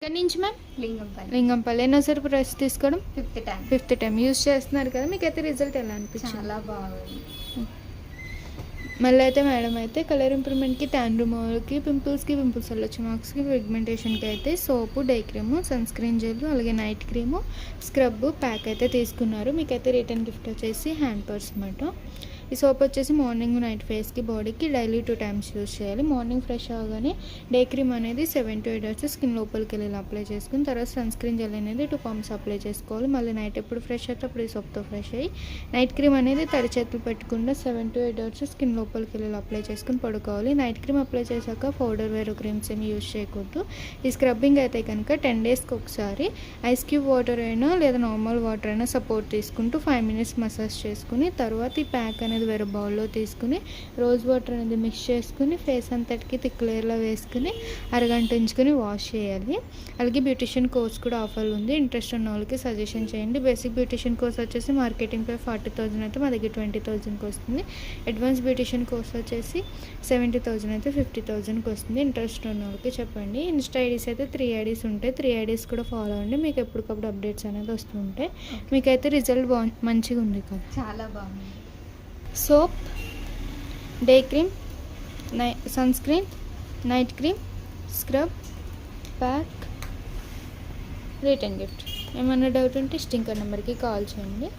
ఎక్కడి నుంచి ma'am? Lingampalli. ఎన్నోసారి press తీసుకోవడం? ఫిఫ్త్ టైం యూస్ చేస్తున్నారు కదా, మీకైతే రిజల్ట్ ఎలా అనిపించింది? చాలా బాగుంది. మళ్ళీ అయితే మేడం అయితే కలర్ ఇంప్రూవ్మెంట్కి, ట్యాన్ రిమూవల్కి, పింపుల్స్కి, పింపుల్స్ వెళ్ళొచ్చు మార్క్స్కి, పిగ్మెంటేషన్కి అయితే soap, day cream, sunscreen gel, అలాగే నైట్ క్రీము, స్క్రబ్ ప్యాక్ అయితే తీసుకున్నారు. మీకైతే రిటర్న్ గిఫ్ట్ వచ్చేసి హ్యాండ్ పర్స్ అన్నమాట. ఈ సోప్ వచ్చేసి మార్నింగ్ నైట్ ఫేస్కి, బాడీకి డైలీ 2 times యూస్ చేయాలి. మార్నింగ్ ఫ్రెష్ అవగానే డే క్రీమ్ అనేది 7 to 8 hours స్కిన్ లోపలికి వెళ్ళి అప్లై చేసుకుని తర్వాత సన్ స్క్రీన్ జెల్ అనేది 2 pumps అప్లై చేసుకోవాలి. మళ్ళీ నైట్ ఎప్పుడు ఫ్రెష్ అయితే అప్పుడు ఈ సోప్తో ఫ్రెష్ అయ్యి నైట్ క్రీమ్ అనేది తడి చేతులు పెట్టకుండా 7 to 8 hours స్కిన్ లోపలికి వెళ్ళి అప్లై చేసుకుని పడుకోవాలి. నైట్ క్రీమ్ అప్లై చేశాక పౌడర్ వేరు క్రీమ్స్ ఏమి యూస్ చేయకూడదు. ఈ స్క్రబ్బింగ్ అయితే కనుక 10 daysకి ఒకసారి ఐస్ క్యూబ్ వాటర్ అయినా లేదా నార్మల్ వాటర్ అయినా సపోర్ట్ తీసుకుంటూ 5 minutes మసాజ్ చేసుకుని తర్వాత ఈ ప్యాక్ అనేది వేరే బౌల్లో తీసుకుని రోజ్ వాటర్ అనేది మిక్స్ చేసుకుని ఫేస్ అంతటికి థిక్ లేయర్లో వేసుకుని అరగంట ఉంచుకొని వాష్ చేయాలి. అలాగే బ్యూటిషియన్ కోర్స్ కూడా ఆఫర్ ఉంది. ఇంట్రెస్ట్ ఉన్న వాళ్ళకి సజెషన్ చేయండి. బేసిక్ బ్యూటిషియన్ కోర్స్ వచ్చేసి మార్కెటింగ్ పై 40,000 అయితే మా దగ్గర 20,000కి వస్తుంది. అడ్వాన్స్ బ్యూటిషియన్ కోర్స్ వచ్చేసి 70,000 అయితే 50,000కి వస్తుంది. ఇంట్రెస్ట్ ఉన్న వాళ్ళకి చెప్పండి. ఇన్స్టా ఐడీస్ అయితే 3 IDs ఉంటాయి. 3 IDs కూడా ఫాలో అవ్వండి. మీకు ఎప్పటికప్పుడు అప్డేట్స్ అనేది వస్తూ ఉంటాయి. మీకైతే రిజల్ట్ మంచిగా ఉంది కదా? చాలా బాగుంది. Soap, day cream, sunscreen, night cream, scrub, pack, return gift. ఏమన్నా డౌట్ ఉంటే స్టింకర్ నెంబర్కి కాల్ చేయండి.